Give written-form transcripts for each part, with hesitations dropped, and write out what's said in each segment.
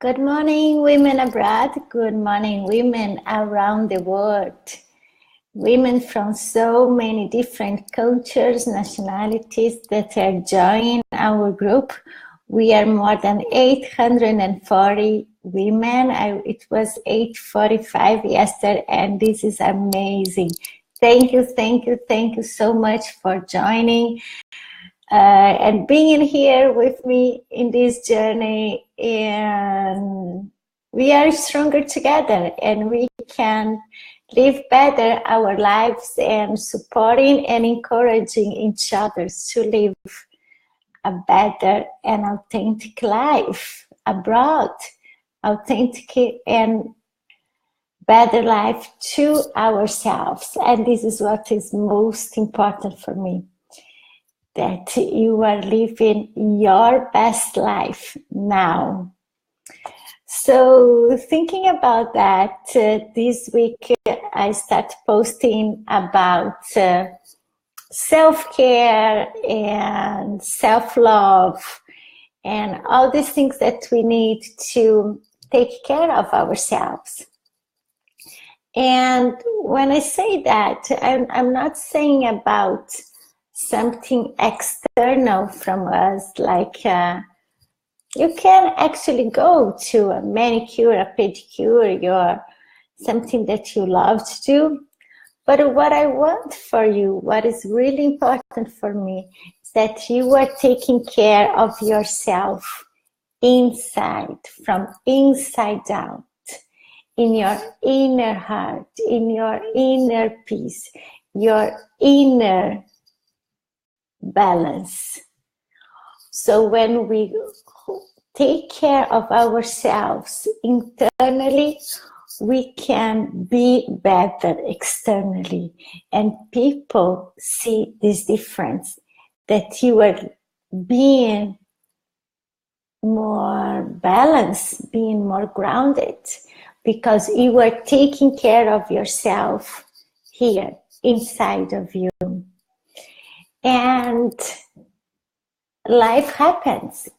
Good morning, women abroad. Good morning, women around the world. Women from so many different cultures, nationalities that are joining our group. We are more than 840 women. It was 845 yesterday, and this is amazing. Thank you so much for joining. And being here with me in this journey, and we are stronger together, and we can live better our lives, and supporting and encouraging each other to live a better and authentic life abroad, authentic and better life to ourselves. And this is what is most important for me, that you are living your best life now. So thinking about that, this week I start posting about self-care and self-love and all these things that we need to take care of ourselves. And when I say that, I'm not saying about something external from us, like you can actually go to a manicure, a pedicure, or something that you love to do. But what I want for you, what is really important for me, is that you are taking care of yourself inside, from inside out, in your inner heart, in your inner peace, your inner balance. So when we take care of ourselves internally, we can be better externally, and people see this difference, that you are being more balanced, being more grounded, because you are taking care of yourself here inside of you. And life happens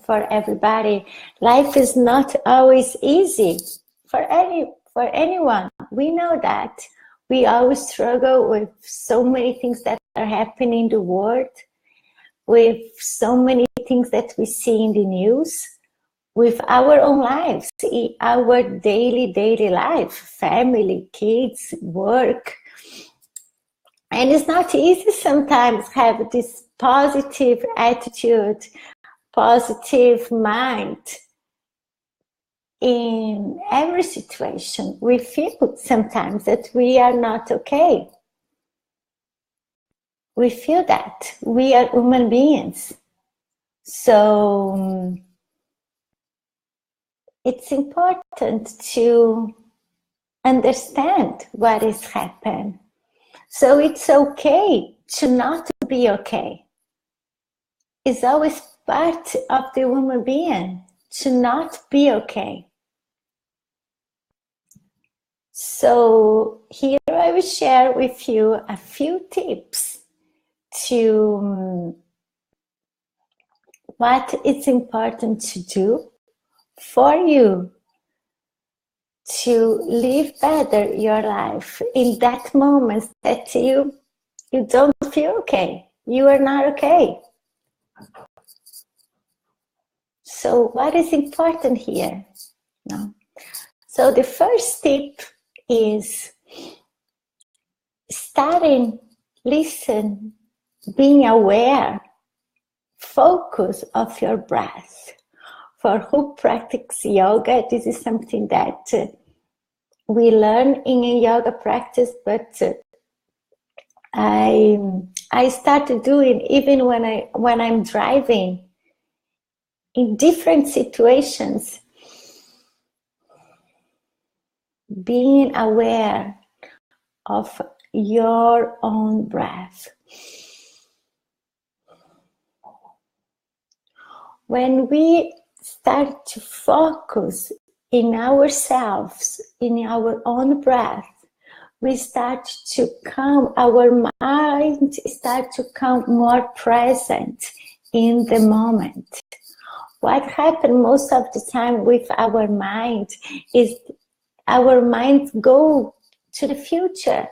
for everybody. Life is not always easy for anyone. We know that. We always struggle with so many things that are happening in the world, with so many things that we see in the news, with our own lives, our daily life, family, kids, work. And it's not easy sometimes have this positive attitude, positive mind in every situation. We feel sometimes that we are not okay. We feel that. We are human beings. So it's important to understand what is happening. So it's okay to not be okay. It's always part of the human being to not be okay. So here I will share with you a few tips to what is important to do for you to live better your life in that moment that you don't feel okay. You are not okay. So what is important here? No. So the first tip is starting, listen, being aware, focus of your breath. For who practice yoga, this is something that we learn in a yoga practice, but I started doing even when I'm driving in different situations, being aware of your own breath. When we start to focus in ourselves, in our own breath, we start to come, our mind start to come more present in the moment. What happens most of the time with our mind is our minds go to the future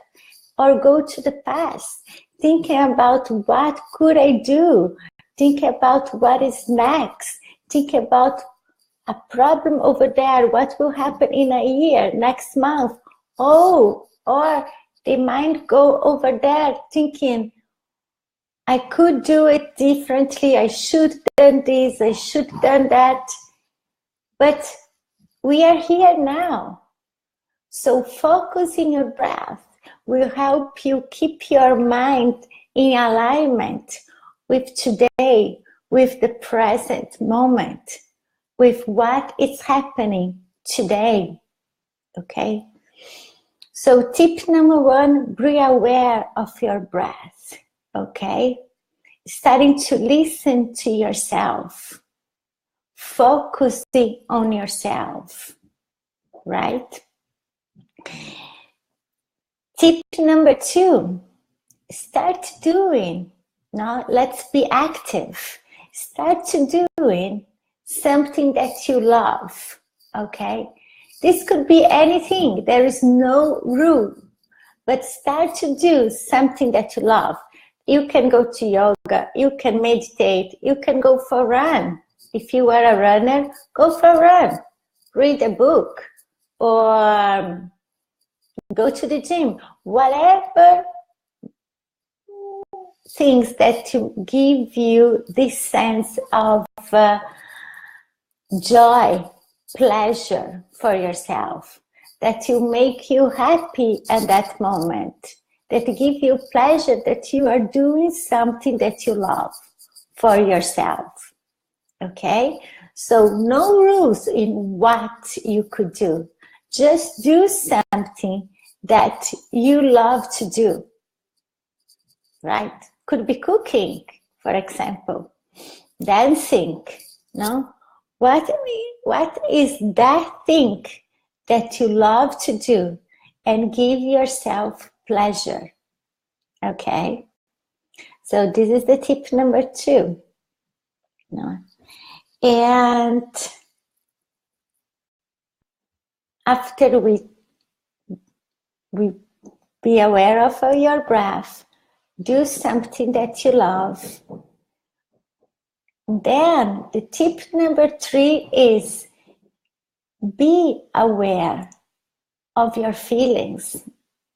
or go to the past, thinking about what could I do, thinking about what is next, thinking about a problem over there, what will happen in a year, next month. Oh, or the mind go over there thinking, I could do it differently, I should done this, I should done that. But we are here now. So focusing your breath will help you keep your mind in alignment with today, with the present moment, with what is happening today. Okay? So tip number 1, be aware of your breath. Okay? Starting to listen to yourself. Focusing on yourself. Right? Tip number 2, start doing. Now, let's be active. Start to doing something that you love, okay? This could be anything. There is no rule, but start to do something that you love. You can go to yoga, you can meditate, you can go for a run. If you are a runner, go for a run. Read a book or go to the gym. Whatever things that give you this sense of joy, pleasure for yourself, that will make you happy at that moment, that give you pleasure that you are doing something that you love for yourself. Okay? So no rules in what you could do. Just do something that you love to do. Right? Could be cooking, for example, dancing, no? What is that thing that you love to do and give yourself pleasure? Okay? So this is the tip number 2. No? And after we be aware of your breath, do something that you love. Then the tip number 3 is be aware of your feelings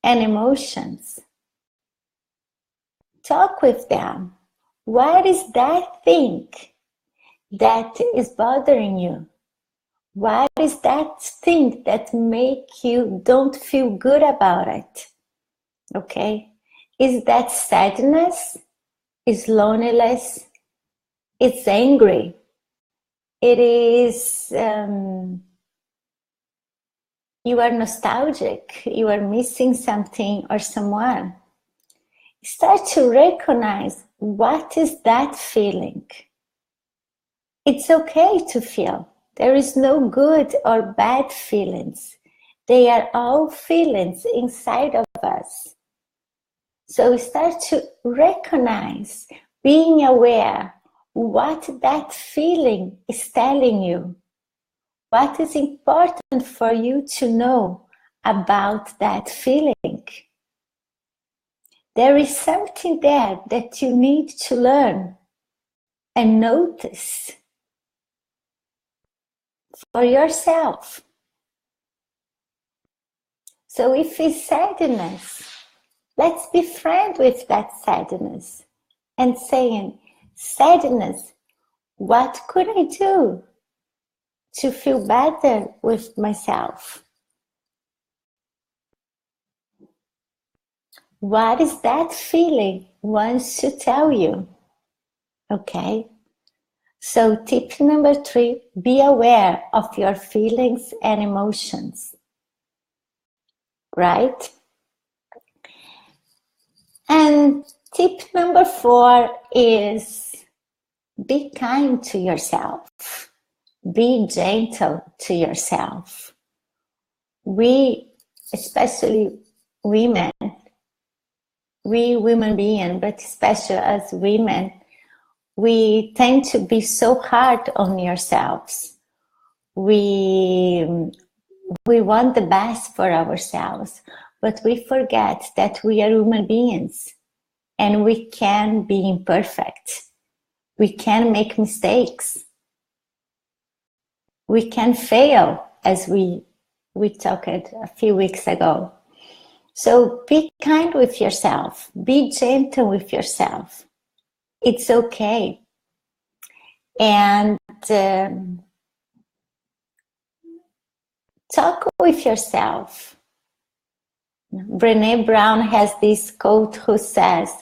and emotions. Talk with them. What is that thing that is bothering you? What is that thing that make you don't feel good about it? Okay? Is that sadness? Is loneliness? It's angry. It is, you are nostalgic. You are missing something or someone. Start to recognize what is that feeling. It's okay to feel. There is no good or bad feelings. They are all feelings inside of us. So start to recognize, being aware what that feeling is telling you. What is important for you to know about that feeling? There is something there that you need to learn and notice for yourself. So if it's sadness, let's be friends with that sadness and saying, sadness, what could I do to feel better with myself? What is that feeling wants to tell you? Okay? So tip number 3, be aware of your feelings and emotions. Right? And tip number 4 is be kind to yourself. Be gentle to yourself. We, especially women, we human beings, but especially as women, we tend to be so hard on ourselves. We want the best for ourselves, but we forget that we are human beings and we can be imperfect. We can make mistakes. We can fail, as we talked a few weeks ago. So be kind with yourself. Be gentle with yourself. It's okay. And talk with yourself. Brené Brown has this quote who says,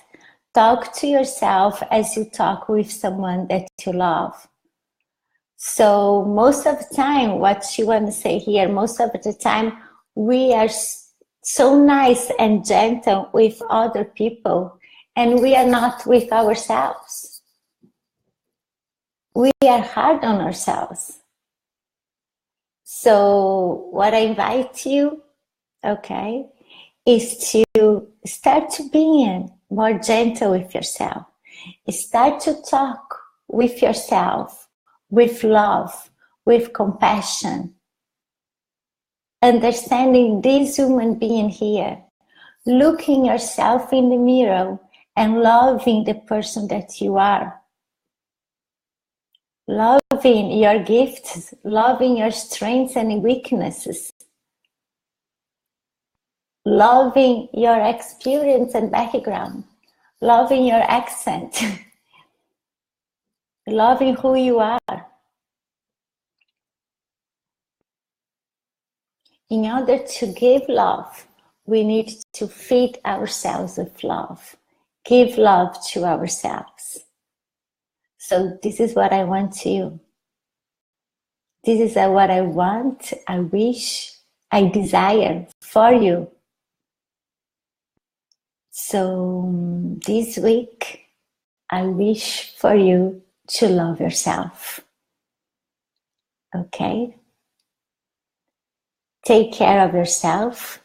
talk to yourself as you talk with someone that you love. So most of the time, what she wants to say here, most of the time, we are so nice and gentle with other people, and we are not with ourselves. We are hard on ourselves. So what I invite you, okay, is to start to be more gentle with yourself. Start to talk with yourself, with love, with compassion. Understanding this human being here, looking yourself in the mirror and loving the person that you are. Loving your gifts, loving your strengths and weaknesses. Loving your experience and background. Loving your accent. Loving who you are. In order to give love, we need to feed ourselves with love. Give love to ourselves. So this is what I want to you. This is what I want, I wish, I desire for you. So this week, I wish for you to love yourself. Okay? Take care of yourself.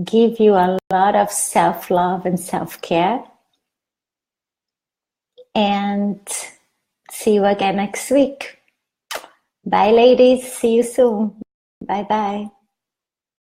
Give you a lot of self-love and self-care. And see you again next week. Bye, ladies. See you soon. Bye-bye.